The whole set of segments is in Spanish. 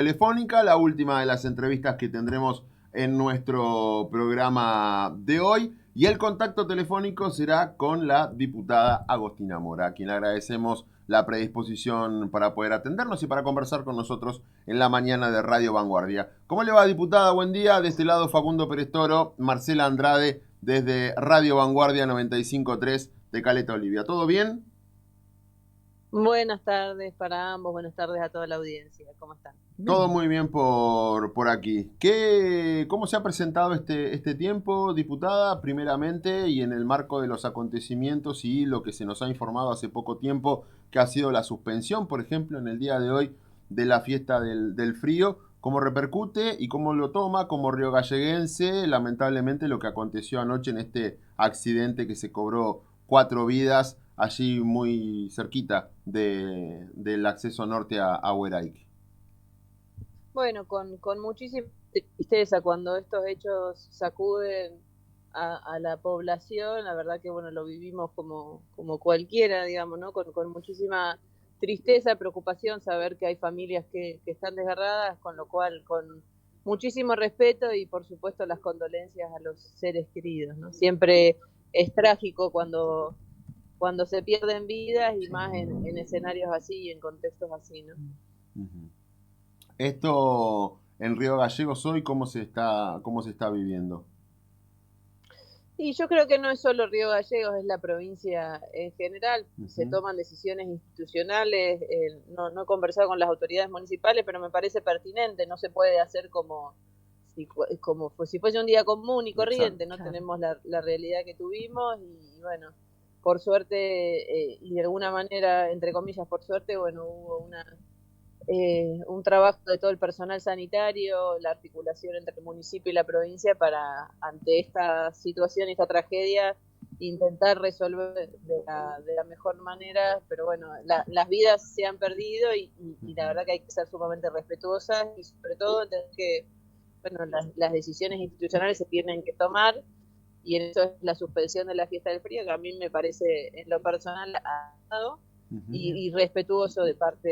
Telefónica, la última de las entrevistas que tendremos en nuestro programa de hoy. Y el contacto telefónico será con la diputada Agostina Mora, a quien le agradecemos la predisposición para poder atendernos y para conversar con nosotros en la mañana de Radio Vanguardia. ¿Cómo le va, diputada? Buen día. De este lado, Facundo Pérez Toro, Marcela Andrade, desde Radio Vanguardia 95.3 de Caleta Olivia. ¿Todo bien? Buenas tardes para ambos, buenas tardes a toda la audiencia. ¿Cómo están? Todo muy bien por aquí. ¿Cómo se ha presentado este tiempo, diputada, primeramente, y en el marco de los acontecimientos y lo que se nos ha informado hace poco tiempo, que ha sido la suspensión, por ejemplo, en el día de hoy, de la fiesta del frío? ¿Cómo repercute y cómo lo toma como riogalleguense, lamentablemente, lo que aconteció anoche en este accidente que se cobró 4 vidas allí muy cerquita del acceso norte a Hueraique? Bueno, con muchísima tristeza cuando estos hechos sacuden a la población, la verdad que bueno, lo vivimos como cualquiera, digamos, ¿no? Con muchísima tristeza, preocupación, saber que hay familias que están desgarradas, con lo cual con muchísimo respeto y por supuesto las condolencias a los seres queridos, ¿no? Siempre es trágico cuando se pierden vidas y más en escenarios así y en contextos así, ¿no? Ujú. Esto en Río Gallegos hoy, cómo se está viviendo? Y yo creo que no es solo Río Gallegos, es la provincia en general. Se Ujú. toman decisiones institucionales. No he conversado con las autoridades municipales, pero me parece pertinente. No se puede hacer como si fuese un día común y corriente. Exacto. No Claro. tenemos la realidad que tuvimos y bueno, por suerte y de alguna manera, entre comillas, por suerte, bueno, hubo un trabajo de todo el personal sanitario, la articulación entre el municipio y la provincia para, ante esta situación, esta tragedia, intentar resolver de la mejor manera, pero bueno, las vidas se han perdido y la verdad que hay que ser sumamente respetuosas y sobre todo entender que bueno, las decisiones institucionales se tienen que tomar y en eso es la suspensión de la fiesta del frío, que a mí me parece en lo personal adecuado Ujú. Bien, y respetuoso de parte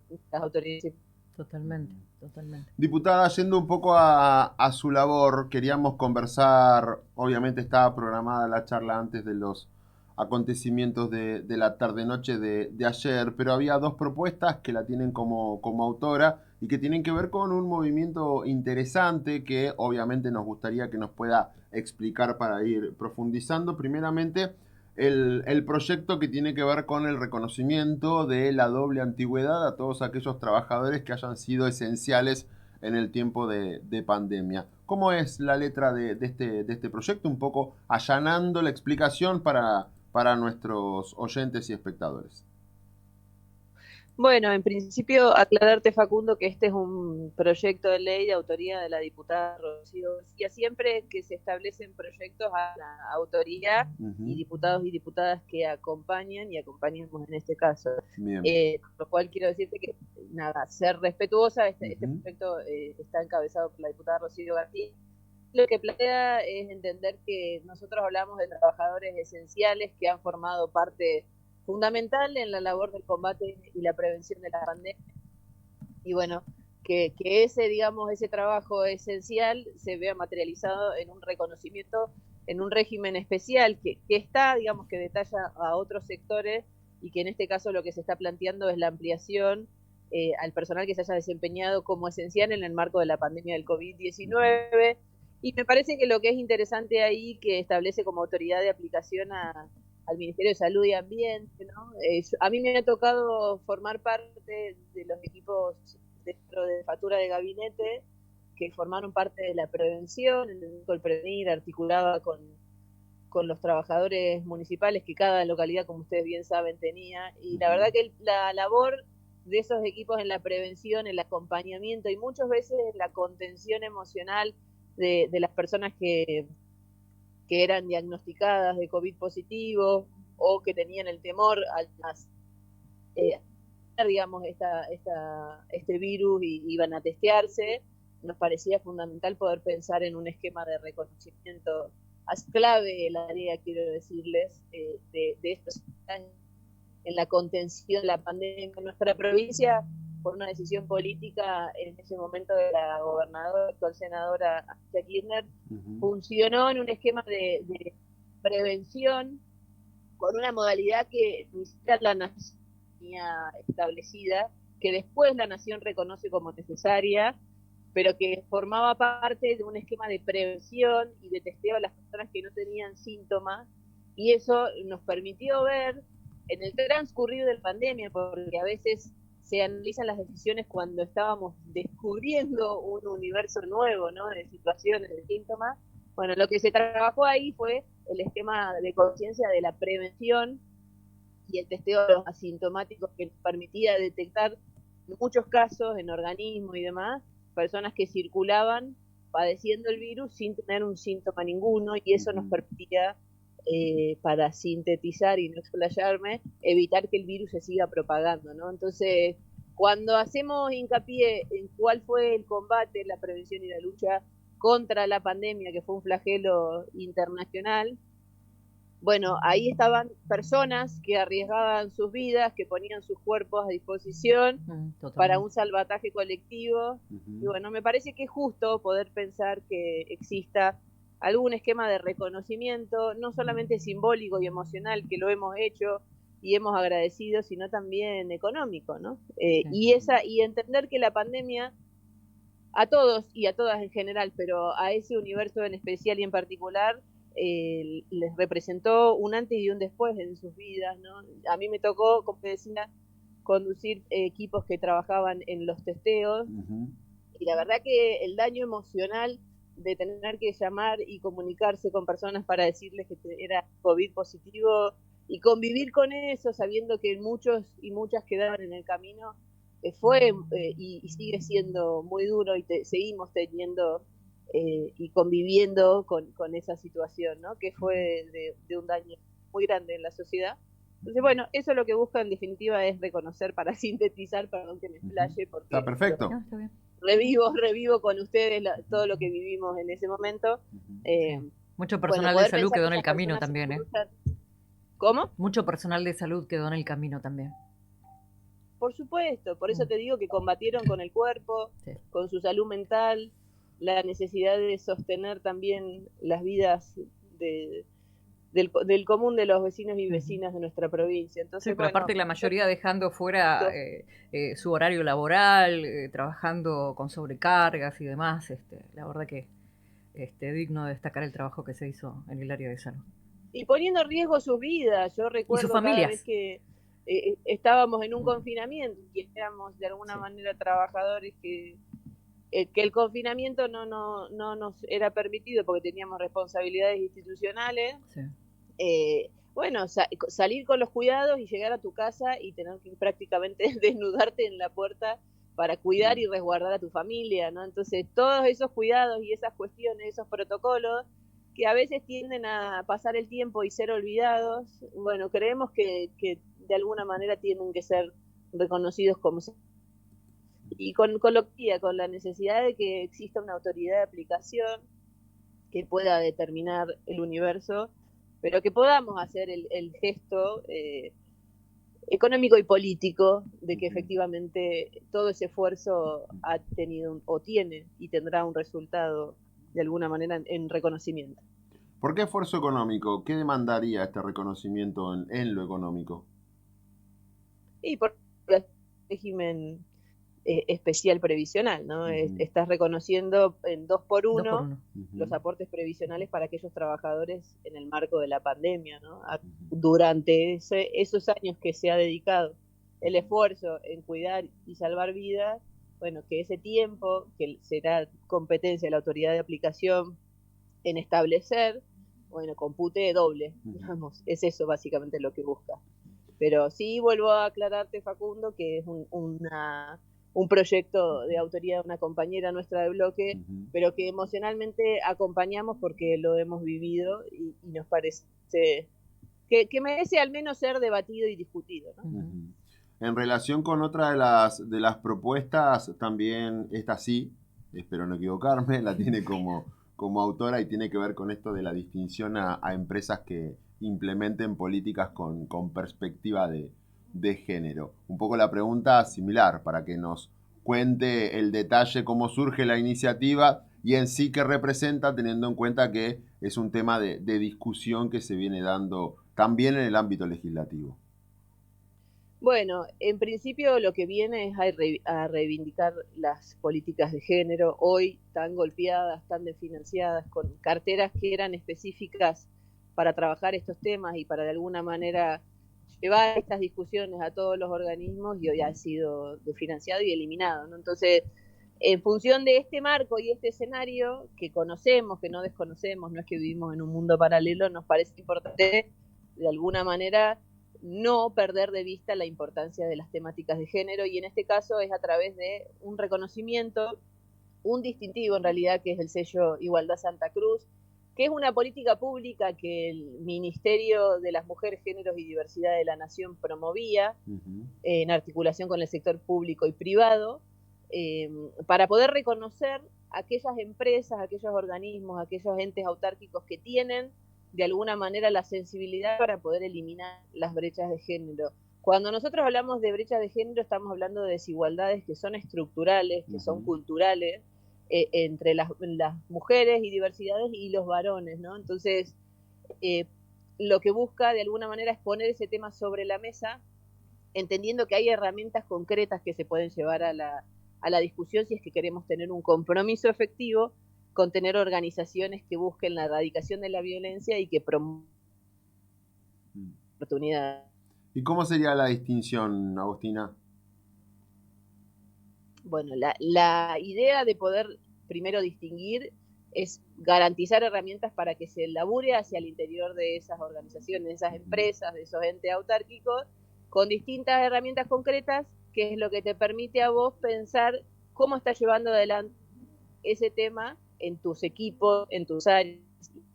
de las autoridades. totalmente, totalmente. Diputada, yendo un poco a su labor, queríamos conversar, obviamente estaba programada la charla antes de los acontecimientos de la tarde-noche de ayer, pero había dos propuestas que la tienen como autora y que tienen que ver con un movimiento interesante que obviamente nos gustaría que nos pueda explicar para ir profundizando. Primeramente, el proyecto que tiene que ver con el reconocimiento de la doble antigüedad a todos aquellos trabajadores que hayan sido esenciales en el tiempo de pandemia. ¿Cómo es la letra de este proyecto? Un poco allanando la explicación para nuestros oyentes y espectadores. Bueno, en principio aclararte, Facundo, que este es un proyecto de ley de autoría de la diputada Rocío García. Siempre que se establecen proyectos a la autoría y Ujú. diputados y diputadas que acompañan y acompañamos en este caso. Bien. Con lo cual quiero decirte que, nada, ser respetuosa, este Ujú. proyecto está encabezado por la diputada Rocío García. Lo que plantea es entender que nosotros hablamos de trabajadores esenciales que han formado parte fundamental en la labor del combate y la prevención de la pandemia. Y bueno, que ese, digamos, ese trabajo esencial se vea materializado en un reconocimiento, en un régimen especial que está, digamos, que detalla a otros sectores y que en este caso lo que se está planteando es la ampliación al personal que se haya desempeñado como esencial en el marco de la pandemia del Ujú. COVID-19. Y me parece que lo que es interesante ahí, que establece como autoridad de aplicación al Ministerio de Salud y Ambiente, ¿no? A mí me ha tocado formar parte de los equipos dentro de factura de gabinete que formaron parte de la prevención, el prevenir articulaba con los trabajadores municipales que cada localidad, como ustedes bien saben, tenía. Y la Ujú. verdad que la labor de esos equipos en la prevención, el acompañamiento y muchas veces la contención emocional de las personas que eran diagnosticadas de COVID positivo o que tenían el temor a eh, digamos, este virus y iban a testearse, nos parecía fundamental poder pensar en un esquema de reconocimiento. Es clave la área, quiero decirles, de estos años en la contención de la pandemia en nuestra provincia. por una decisión política en ese momento de la gobernadora, actual senadora Alicia Kirchner, funcionó en un esquema de prevención con una modalidad que ni siquiera la nación tenía establecida, que después la nación reconoce como necesaria, pero que formaba parte de un esquema de prevención y de testeo a las personas que no tenían síntomas, y eso nos permitió ver en el transcurrir de la pandemia, porque a veces se analizan las decisiones cuando estábamos descubriendo un universo nuevo, ¿no?, de situaciones, de síntomas. Bueno, lo que se trabajó ahí fue el esquema de conciencia de la prevención y el testeo de los asintomáticos, que nos permitía detectar en muchos casos en organismos y demás personas que circulaban padeciendo el virus sin tener un síntoma ninguno, y eso nos permitía, para sintetizar y no explayarme, evitar que el virus se siga propagando, ¿no? Entonces, cuando hacemos hincapié en cuál fue el combate, la prevención y la lucha contra la pandemia, que fue un flagelo internacional, bueno, ahí estaban personas que arriesgaban sus vidas, que ponían sus cuerpos a disposición para un salvataje colectivo. Y bueno, me parece que es justo poder pensar que exista algún esquema de reconocimiento, no solamente simbólico y emocional, que lo hemos hecho y hemos agradecido, sino también económico, ¿no? Y entender que la pandemia, a todos y a todas en general, pero a ese universo en especial y en particular, les representó un antes y un después en sus vidas, ¿no? A mí me tocó, como decía, conducir equipos que trabajaban en los testeos, y la verdad que el daño emocional de tener que llamar y comunicarse con personas para decirles que era COVID positivo y convivir con eso, sabiendo que muchos y muchas quedaban en el camino, fue y sigue siendo muy duro, y seguimos teniendo y conviviendo con esa situación, ¿no?, que fue de un daño muy grande en la sociedad. Entonces, bueno, eso lo que busca en definitiva es reconocer, para sintetizar, perdón que me explaye, porque está perfecto. No, está bien. revivo con ustedes todo lo que vivimos en ese momento. Sí. Mucho personal bueno, de salud pensar quedó que en el esas camino personas también, ¿eh? ¿Cómo? Mucho personal de salud quedó en el camino también. Por supuesto, por eso te digo que combatieron con el cuerpo, con su salud mental, la necesidad de sostener también las vidas del común de los vecinos y vecinas de nuestra provincia. Entonces, Sí, pero aparte la mayoría dejando fuera su horario laboral, trabajando con sobrecargas y demás. La verdad que digno de destacar el trabajo que se hizo en el área de salud. Y poniendo en riesgo sus vidas. Yo recuerdo cada vez que estábamos en un confinamiento y éramos de alguna manera trabajadores que el confinamiento no nos era permitido porque teníamos responsabilidades institucionales. Bueno, salir con los cuidados y llegar a tu casa y tener que prácticamente desnudarte en la puerta para cuidar y resguardar a tu familia, ¿no? Entonces, todos esos cuidados y esas cuestiones, esos protocolos, que a veces tienden a pasar el tiempo y ser olvidados, bueno, creemos que de alguna manera tienen que ser reconocidos como... Y con la necesidad de que exista una autoridad de aplicación que pueda determinar el universo, pero que podamos hacer el gesto económico y político de que efectivamente todo ese esfuerzo ha tenido o tiene y tendrá un resultado de alguna manera en reconocimiento. ¿Por qué esfuerzo económico? ¿Qué demandaría este reconocimiento en lo económico? Y por el régimen especial previsional, ¿no? Estás reconociendo en 2 por 1 los aportes previsionales para aquellos trabajadores en el marco de la pandemia, ¿no? Durante esos años que se ha dedicado el esfuerzo en cuidar y salvar vidas, bueno, que ese tiempo, que será competencia de la autoridad de aplicación en establecer, bueno, compute doble, digamos, es eso básicamente lo que busca. Pero sí vuelvo a aclararte, Facundo, que es un proyecto de autoría de una compañera nuestra de bloque, pero que emocionalmente acompañamos porque lo hemos vivido y nos parece que merece al menos ser debatido y discutido, ¿no? En relación con otra de las propuestas, también esta sí, espero no equivocarme, la tiene como autora y tiene que ver con esto de la distinción a empresas que implementen políticas con perspectiva de género. Un poco la pregunta similar, para que nos cuente el detalle, cómo surge la iniciativa y en sí qué representa, teniendo en cuenta que es un tema de discusión que se viene dando también en el ámbito legislativo. Bueno, en principio lo que viene es a reivindicar las políticas de género, hoy tan golpeadas, tan desfinanciadas, con carteras que eran específicas para trabajar estos temas y para de alguna manera llevar estas discusiones a todos los organismos, y hoy ha sido desfinanciado y eliminado, ¿no? Entonces, en función de este marco y este escenario que conocemos, que no desconocemos, no es que vivimos en un mundo paralelo, nos parece importante de alguna manera no perder de vista la importancia de las temáticas de género, y en este caso es a través de un reconocimiento, un distintivo en realidad, que es el sello Igualdad Santa Cruz, que es una política pública que el Ministerio de las Mujeres, Géneros y Diversidad de la Nación promovía en articulación con el sector público y privado, para poder reconocer aquellas empresas, aquellos organismos, aquellos entes autárquicos que tienen de alguna manera la sensibilidad para poder eliminar las brechas de género. Cuando nosotros hablamos de brechas de género, estamos hablando de desigualdades que son estructurales, que son culturales, entre las mujeres y diversidades y los varones, ¿no? Entonces, lo que busca de alguna manera es poner ese tema sobre la mesa, entendiendo que hay herramientas concretas que se pueden llevar a la discusión si es que queremos tener un compromiso efectivo con tener organizaciones que busquen la erradicación de la violencia y que promuevan oportunidades. ¿Y cómo sería la distinción, Agostina? Bueno, la idea de poder primero distinguir es garantizar herramientas para que se labure hacia el interior de esas organizaciones, de esas empresas, de esos entes autárquicos, con distintas herramientas concretas, que es lo que te permite a vos pensar cómo estás llevando adelante ese tema en tus equipos, en tus áreas,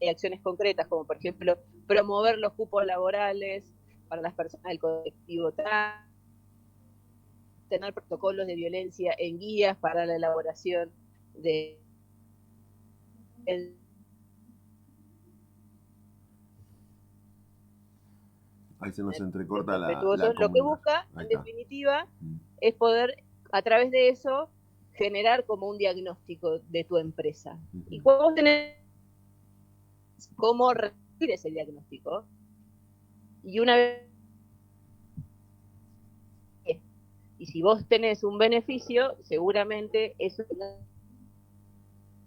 y acciones concretas, como por ejemplo promover los cupos laborales para las personas del colectivo trans, tener protocolos de violencia en guías para la elaboración de Ahí se nos entrecorta la lo que comunicación. busca, en definitiva, es poder, a través de eso, generar como un diagnóstico de tu empresa. Y cuando vos tenés cómo recibir ese diagnóstico, y una vez, y si vos tenés un beneficio, seguramente eso es el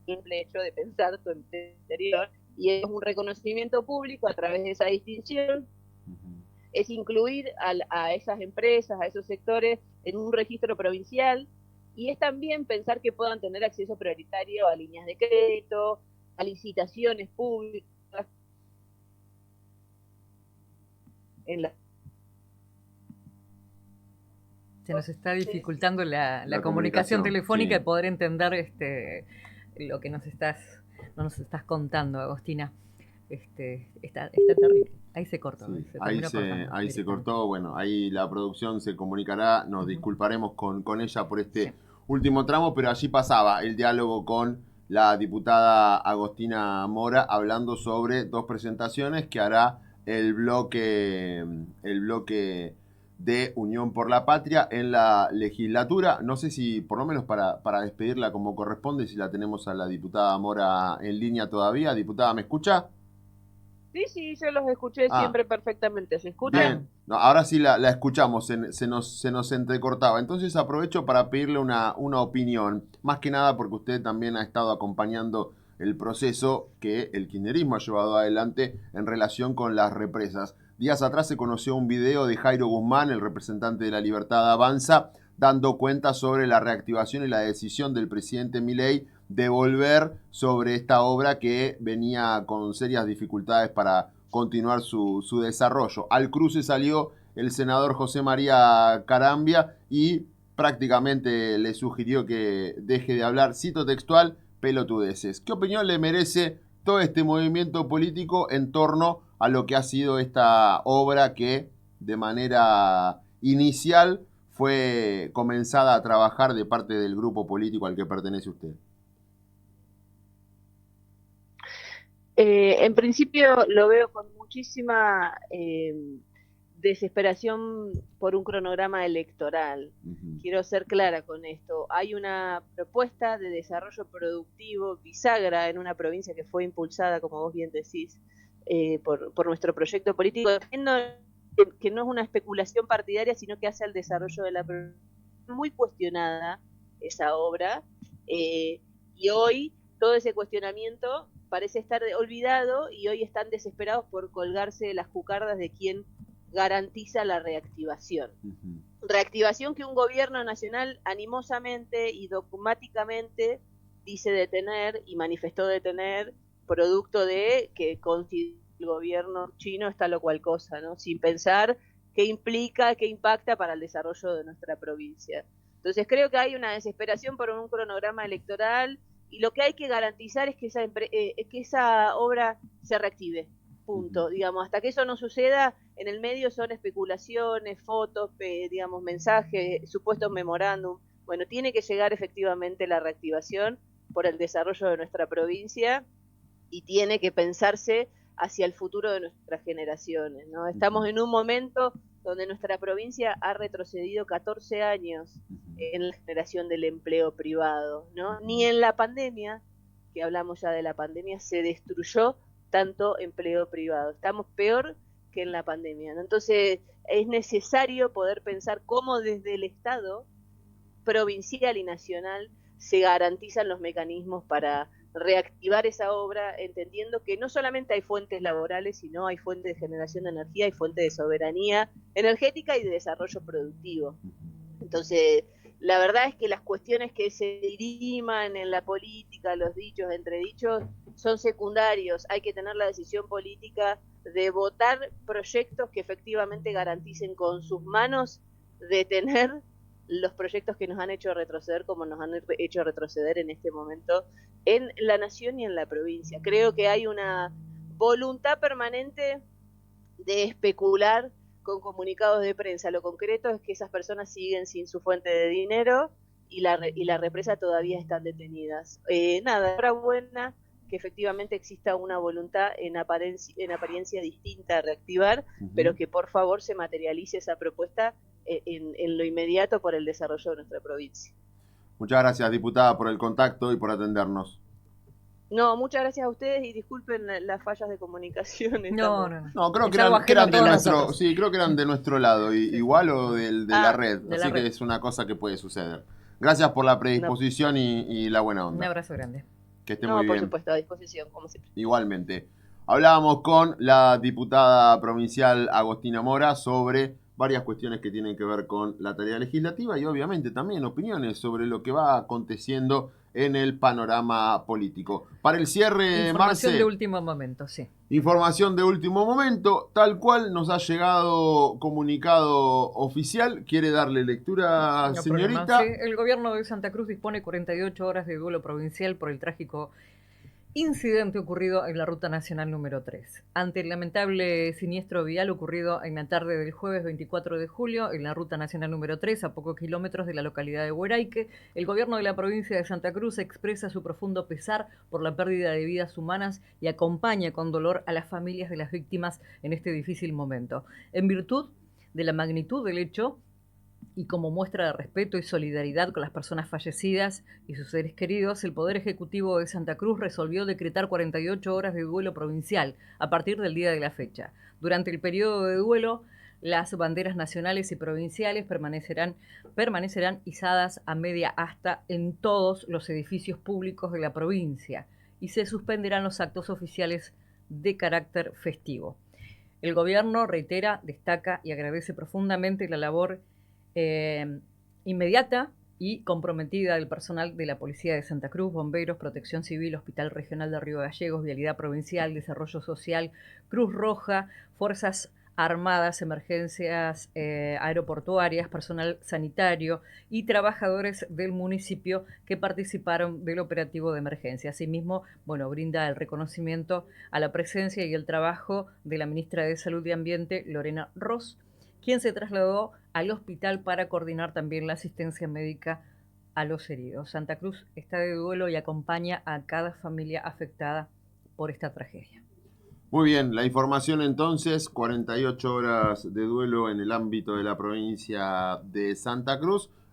simple hecho de pensar tu interior, y es un reconocimiento público a través de esa distinción, es incluir a esas empresas, a esos sectores en un registro provincial, y es también pensar que puedan tener acceso prioritario a líneas de crédito, a licitaciones públicas. Se nos está dificultando la comunicación telefónica, sí, y poder entender lo que nos estás contando, Agostina. Está terrible. Ahí se cortó. Sí, ahí se cortó. Bueno, ahí la producción se comunicará. Nos disculparemos con ella por este último tramo, pero allí pasaba el diálogo con la diputada Agostina Mora, hablando sobre dos presentaciones que hará el bloque de Unión por la Patria en la legislatura. No sé si, por lo menos para despedirla como corresponde, si la tenemos a la diputada Mora en línea todavía. Diputada, ¿me escucha? Sí, yo los escuché siempre perfectamente. ¿Se escuchan? Bien, no, ahora sí la escuchamos, se nos entrecortaba. Entonces aprovecho para pedirle una opinión, más que nada porque usted también ha estado acompañando el proceso que el kirchnerismo ha llevado adelante en relación con las represas. Días atrás se conoció un video de Jairo Guzmán, el representante de La Libertad Avanza, dando cuenta sobre la reactivación y la decisión del presidente Milei de volver sobre esta obra que venía con serias dificultades para continuar su desarrollo. Al cruce salió el senador José María Carambia y prácticamente le sugirió que deje de hablar, cito textual, pelotudeces. ¿Qué opinión le merece todo este movimiento político en torno a lo que ha sido esta obra que de manera inicial fue comenzada a trabajar de parte del grupo político al que pertenece usted? En principio lo veo con muchísima desesperación por un cronograma electoral. Quiero ser clara con esto. Hay una propuesta de desarrollo productivo bisagra en una provincia que fue impulsada, como vos bien decís, por nuestro proyecto político, que no es una especulación partidaria, sino que hace al desarrollo de la provincia. Muy cuestionada esa obra, y hoy todo ese cuestionamiento parece estar olvidado y hoy están desesperados por colgarse de las cucardas de quien garantiza la reactivación. Reactivación que un gobierno nacional animosamente y dogmáticamente dice detener y manifestó detener, producto de que el gobierno chino está lo cual cosa, ¿no? Sin pensar qué implica, qué impacta para el desarrollo de nuestra provincia. Entonces creo que hay una desesperación por un cronograma electoral y lo que hay que garantizar es que esa obra se reactive. Punto. Digamos, hasta que eso no suceda, en el medio son especulaciones, fotos, digamos, mensajes, supuestos memorándum. Bueno, tiene que llegar efectivamente la reactivación por el desarrollo de nuestra provincia y tiene que pensarse hacia el futuro de nuestras generaciones, ¿no? Estamos en un momento donde nuestra provincia ha retrocedido 14 años en la generación del empleo privado, ¿no? Ni en la pandemia, que hablamos ya de la pandemia, se destruyó tanto empleo privado. Estamos peor que en la pandemia, ¿no? Entonces es necesario poder pensar cómo desde el Estado provincial y nacional se garantizan los mecanismos para reactivar esa obra, entendiendo que no solamente hay fuentes laborales, sino hay fuentes de generación de energía, hay fuentes de soberanía energética y de desarrollo productivo. Entonces, la verdad es que las cuestiones que se diriman en la política, los dichos, entredichos, son secundarios. Hay que tener la decisión política de votar proyectos que efectivamente garanticen con sus manos detener los proyectos que nos han hecho retroceder como nos han hecho retroceder en este momento en la nación y en la provincia. Creo que hay una voluntad permanente de especular con comunicados de prensa. Lo concreto es que esas personas siguen sin su fuente de dinero y la represa todavía están detenidas. Nada, enhorabuena que efectivamente exista una voluntad en apariencia distinta a reactivar, pero que por favor se materialice esa propuesta en lo inmediato por el desarrollo de nuestra provincia. Muchas gracias, diputada, por el contacto y por atendernos. No, muchas gracias a ustedes y disculpen las fallas de comunicación. No, creo que eran de nuestro, sí, creo que eran de nuestro lado, igual o de la red, así que es una cosa que puede suceder. Gracias por la predisposición y la buena onda. Un abrazo grande. Que esté muy bien. Por supuesto, a disposición, como siempre. Igualmente. Hablábamos con la diputada provincial Agostina Mora sobre varias cuestiones que tienen que ver con la tarea legislativa y obviamente también opiniones sobre lo que va aconteciendo en el panorama político. Para el cierre, información de último momento, sí. Información de último momento, tal cual nos ha llegado comunicado oficial. ¿Quiere darle lectura, No señorita? Problema. Sí, el gobierno de Santa Cruz dispone 48 horas de duelo provincial por el trágico incidente ocurrido en la Ruta Nacional número 3. Ante el lamentable siniestro vial ocurrido en la tarde del jueves 24 de julio en la Ruta Nacional número 3, a pocos kilómetros de la localidad de Hueraique, el gobierno de la provincia de Santa Cruz expresa su profundo pesar por la pérdida de vidas humanas y acompaña con dolor a las familias de las víctimas en este difícil momento. En virtud de la magnitud del hecho, y como muestra de respeto y solidaridad con las personas fallecidas y sus seres queridos, el Poder Ejecutivo de Santa Cruz resolvió decretar 48 horas de duelo provincial a partir del día de la fecha. Durante el periodo de duelo, las banderas nacionales y provinciales permanecerán izadas a media asta en todos los edificios públicos de la provincia y se suspenderán los actos oficiales de carácter festivo. El gobierno reitera, destaca y agradece profundamente la labor inmediata y comprometida del personal de la Policía de Santa Cruz, Bomberos, Protección Civil, Hospital Regional de Río Gallegos, Vialidad Provincial, Desarrollo Social, Cruz Roja, Fuerzas Armadas, Emergencias Aeroportuarias, personal sanitario y trabajadores del municipio que participaron del operativo de emergencia. Asimismo, brinda el reconocimiento a la presencia y el trabajo de la ministra de Salud y Ambiente, Lorena Ross, quien se trasladó al hospital para coordinar también la asistencia médica a los heridos. Santa Cruz está de duelo y acompaña a cada familia afectada por esta tragedia. Muy bien, la información entonces, 48 horas de duelo en el ámbito de la provincia de Santa Cruz.